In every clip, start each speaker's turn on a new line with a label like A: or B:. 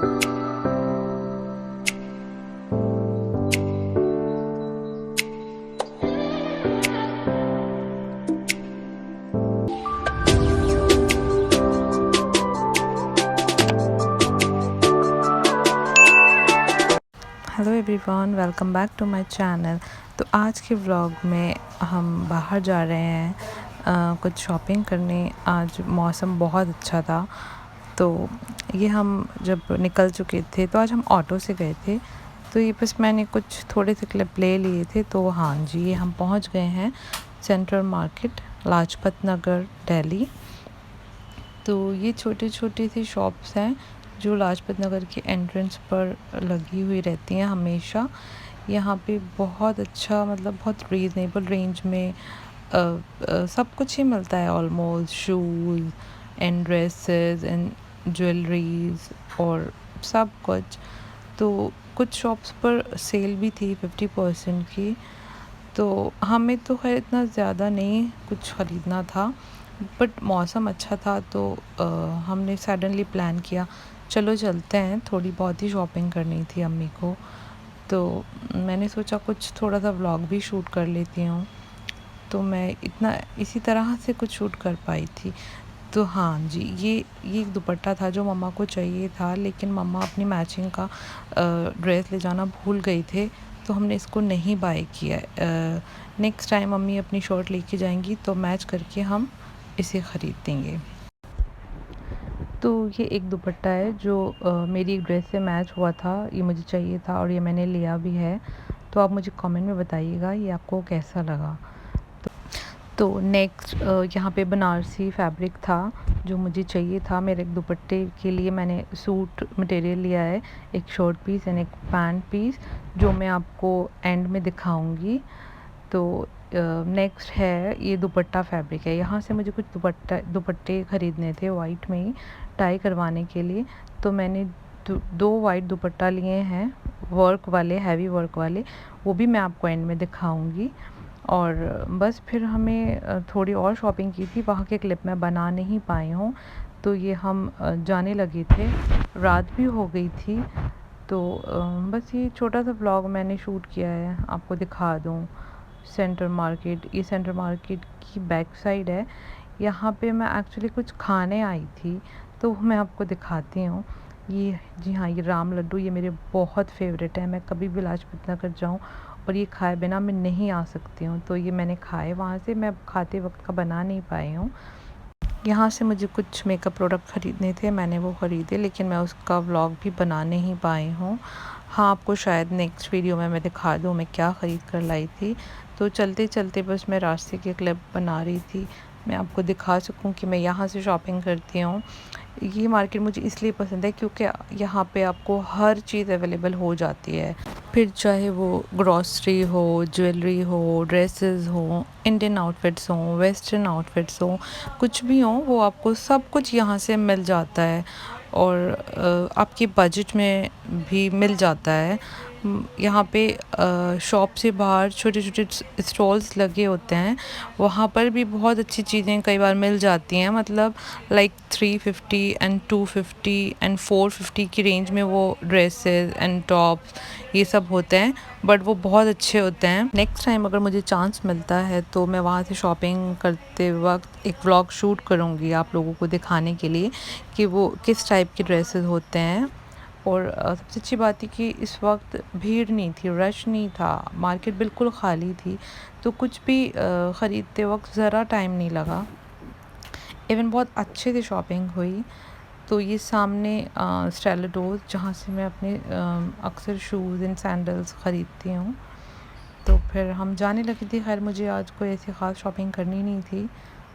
A: Hello everyone, welcome back to my channel. तो आज के व्लॉग में हम बाहर जा रहे हैं कुछ शॉपिंग करने। आज मौसम बहुत अच्छा था, तो ये हम जब निकल चुके थे तो आज हम ऑटो से गए थे। तो ये बस मैंने कुछ थोड़े से क्लिप ले लिए थे। तो हाँ जी, ये हम पहुंच गए हैं सेंट्रल मार्केट, लाजपत नगर, दिल्ली। तो ये छोटे छोटे सी शॉप्स हैं जो लाजपत नगर के एंट्रेंस पर लगी हुई रहती हैं हमेशा। यहाँ पे बहुत अच्छा, मतलब बहुत रीज़नेबल रेंज में सब कुछ ही मिलता है almost. Shoes and dresses and jewelleries और सब कुछ। तो कुछ शॉप्स पर सेल भी थी 50% की। तो हमें तो खैर इतना ज़्यादा नहीं कुछ ख़रीदना था, बट मौसम अच्छा था तो हमने सडनली प्लान किया चलो चलते हैं, थोड़ी बहुत ही शॉपिंग करनी थी अम्मी को। तो मैंने सोचा कुछ थोड़ा सा व्लॉग भी शूट कर लेती हूँ। तो मैं इतना इसी तरह से कुछ शूट कर पाई थी। तो हाँ जी, ये एक दुपट्टा था जो मम्मा को चाहिए था, लेकिन मम्मा अपनी मैचिंग का ड्रेस ले जाना भूल गई थे, तो हमने इसको नहीं बाय किया। नेक्स्ट टाइम मम्मी अपनी शर्ट लेके जाएंगी तो मैच करके हम इसे ख़रीद देंगे। तो ये एक दुपट्टा है जो मेरी एक ड्रेस से मैच हुआ था, ये मुझे चाहिए था और ये मैंने लिया भी है। तो आप मुझे कमेंट में बताइएगा ये आपको कैसा लगा। तो नेक्स्ट यहाँ पे बनारसी फैब्रिक था जो मुझे चाहिए था मेरे एक दुपट्टे के लिए। मैंने सूट मटेरियल लिया है, एक शर्ट पीस एंड एक पैंट पीस, जो मैं आपको एंड में दिखाऊंगी। तो नेक्स्ट है ये दुपट्टा फैब्रिक है। यहाँ से मुझे कुछ दुपट्टे ख़रीदने थे वाइट में ही टाई करवाने के लिए। तो मैंने दो वाइट दुपट्टा लिए हैं, वर्क वाले, हैवी वर्क वाले, वो भी मैं आपको एंड में दिखाऊंगी। और बस फिर हमें थोड़ी और शॉपिंग की थी, वहाँ के क्लिप मैं बना नहीं पाई हूँ। तो ये हम जाने लगे थे, रात भी हो गई थी। तो बस ये छोटा सा व्लॉग मैंने शूट किया है, आपको दिखा दूँ। सेंट्रल मार्केट, ये सेंट्रल मार्केट की बैक साइड है। यहाँ पे मैं एक्चुअली कुछ खाने आई थी, तो मैं आपको दिखाती हूँ। ये जी हाँ, ये राम लड्डू, ये मेरे बहुत फेवरेट है। मैं कभी भी लाजपत नगर जाऊँ और ये खाए बिना मैं नहीं आ सकती हूँ। तो ये मैंने खाए वहाँ से, मैं खाते वक्त का बना नहीं पाई हूँ। यहाँ से मुझे कुछ मेकअप प्रोडक्ट ख़रीदने थे, मैंने वो ख़रीदे, लेकिन मैं उसका व्लॉग भी बना नहीं पाई हूँ। हाँ, आपको शायद नेक्स्ट वीडियो में मैं दिखा दूँ मैं क्या ख़रीद कर लाई थी। तो चलते चलते बस मैं रास्ते की क्लिप बना रही थी, मैं आपको दिखा सकूँ कि मैं यहाँ से शॉपिंग करती हूँ। ये मार्केट मुझे इसलिए पसंद है क्योंकि यहाँ पे आपको हर चीज़ अवेलेबल हो जाती है। फिर चाहे वो ग्रॉसरी हो, ज्वेलरी हो, ड्रेसेस हो, इंडियन आउटफिट्स हों, वेस्टर्न आउटफिट्स हों, कुछ भी हों, वो आपको सब कुछ यहाँ से मिल जाता है। और आपके बजट में भी मिल जाता है। यहाँ पे शॉप से बाहर छोटे छोटे स्टॉल्स लगे होते हैं, वहाँ पर भी बहुत अच्छी चीज़ें कई बार मिल जाती हैं। मतलब लाइक 350 एंड 250 एंड 450 की रेंज में वो ड्रेसेस एंड टॉप्स ये सब होते हैं, बट वो बहुत अच्छे होते हैं। नेक्स्ट टाइम अगर मुझे चांस मिलता है तो मैं वहाँ से शॉपिंग करते वक्त एक व्लॉग शूट करूँगी आप लोगों को दिखाने के लिए कि वो किस टाइप के ड्रेसेस होते हैं। और सबसे अच्छी बात थी कि इस वक्त भीड़ नहीं थी, रश नहीं था, मार्केट बिल्कुल ख़ाली थी। तो कुछ भी ख़रीदते वक्त ज़रा टाइम नहीं लगा, इवन बहुत अच्छे से शॉपिंग हुई। तो ये सामने स्टाइलडोज, जहाँ से मैं अपने अक्सर शूज़ एंड सैंडल्स ख़रीदती हूँ। तो फिर हम जाने लगे थे। खैर मुझे आज कोई ऐसी ख़ास शॉपिंग करनी नहीं थी,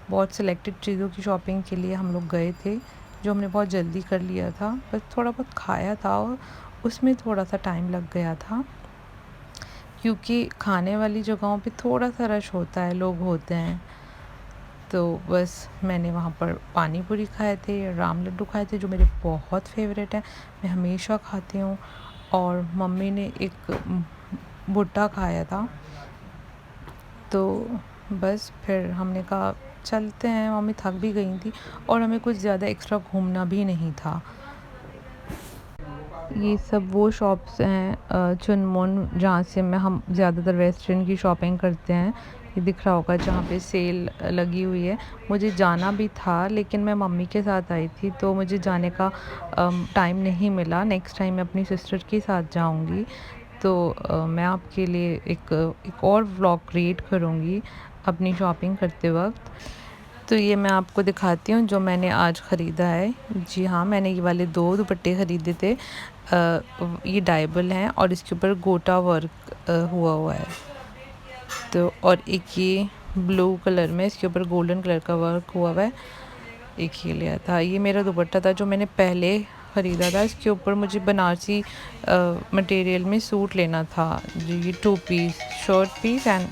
A: बहुत सिलेक्टेड चीज़ों की शॉपिंग के लिए हम लोग गए थे, जो हमने बहुत जल्दी कर लिया था। बस थोड़ा बहुत खाया था और उसमें थोड़ा सा टाइम लग गया था, क्योंकि खाने वाली जगहों पे थोड़ा सा रश होता है, लोग होते हैं। तो बस मैंने वहाँ पर पानी पूरी खाए थे, राम लड्डू खाए थे जो मेरे बहुत फेवरेट हैं, मैं हमेशा खाती हूँ। और मम्मी ने एक भुट्टा खाया था। तो बस फिर हमने कहा चलते हैं, मम्मी थक भी गई थी और हमें कुछ ज़्यादा एक्स्ट्रा घूमना भी नहीं था। ये सब वो शॉप्स हैं चुनमुन, जहाँ से हम ज़्यादातर वेस्टर्न की शॉपिंग करते हैं। ये दिख रहा होगा जहाँ पे सेल लगी हुई है। मुझे जाना भी था लेकिन मैं मम्मी के साथ आई थी तो मुझे जाने का टाइम नहीं मिला। नेक्स्ट टाइम मैं अपनी सिस्टर के साथ जाऊँगी तो मैं आपके लिए एक और व्लॉग क्रिएट करूँगी अपनी शॉपिंग करते वक्त। तो ये मैं आपको दिखाती हूँ जो मैंने आज ख़रीदा है। जी हाँ, मैंने ये वाले 2 दुपट्टे ख़रीदे थे। ये डाइबल हैं और इसके ऊपर गोटा वर्क हुआ हुआ है। तो और एक ये ब्लू कलर में इसके ऊपर गोल्डन कलर का वर्क हुआ हुआ है। एक ये लिया था। ये मेरा दुपट्टा था जो मैंने पहले ख़रीदा था। इसके ऊपर मुझे बनारसी मटेरियल में सूट लेना था। जी, ये 2 पीस शॉर्ट पीस एंड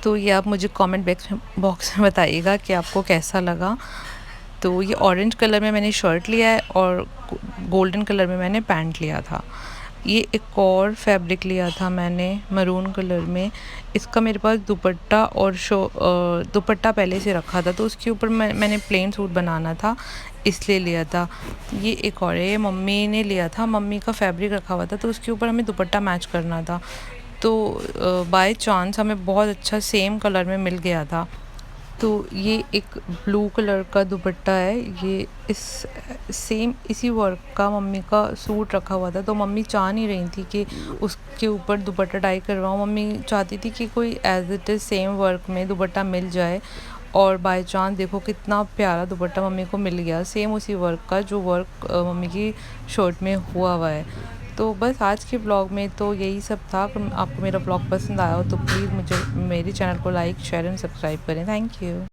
A: तो ये आप मुझे कमेंट बॉक्स में बताइएगा कि आपको कैसा लगा। तो ये ऑरेंज कलर में मैंने शर्ट लिया है और गोल्डन कलर में मैंने पैंट लिया था। ये एक और फैब्रिक लिया था मैंने मरून कलर में। इसका मेरे पास दुपट्टा और दुपट्टा पहले से रखा था तो उसके ऊपर मैंने प्लेन सूट बनाना था इसलिए लिया था। ये एक और है, ये मम्मी ने लिया था, मम्मी का फैब्रिक रखा हुआ था तो उसके ऊपर हमें दुपट्टा मैच करना था। तो बाय चांस हमें बहुत अच्छा सेम कलर में मिल गया था। तो ये एक ब्लू कलर का दुपट्टा है। ये इसी वर्क का मम्मी का सूट रखा हुआ था तो मम्मी चाह नहीं रही थी कि उसके ऊपर दुपट्टा डाई करवाऊँ। मम्मी चाहती थी कि कोई as it is same work में दुपट्टा मिल जाए और बाय चांस देखो कितना प्यारा दुपट्टा मम्मी को मिल गया सेम उसी वर्क का जो वर्क मम्मी की शर्ट में हुआ हुआ है। तो बस आज के ब्लॉग में तो यही सब था। अगर आपको मेरा ब्लॉग पसंद आया हो तो प्लीज़ मुझे मेरे चैनल को लाइक शेयर एंड सब्सक्राइब करें। Thank you.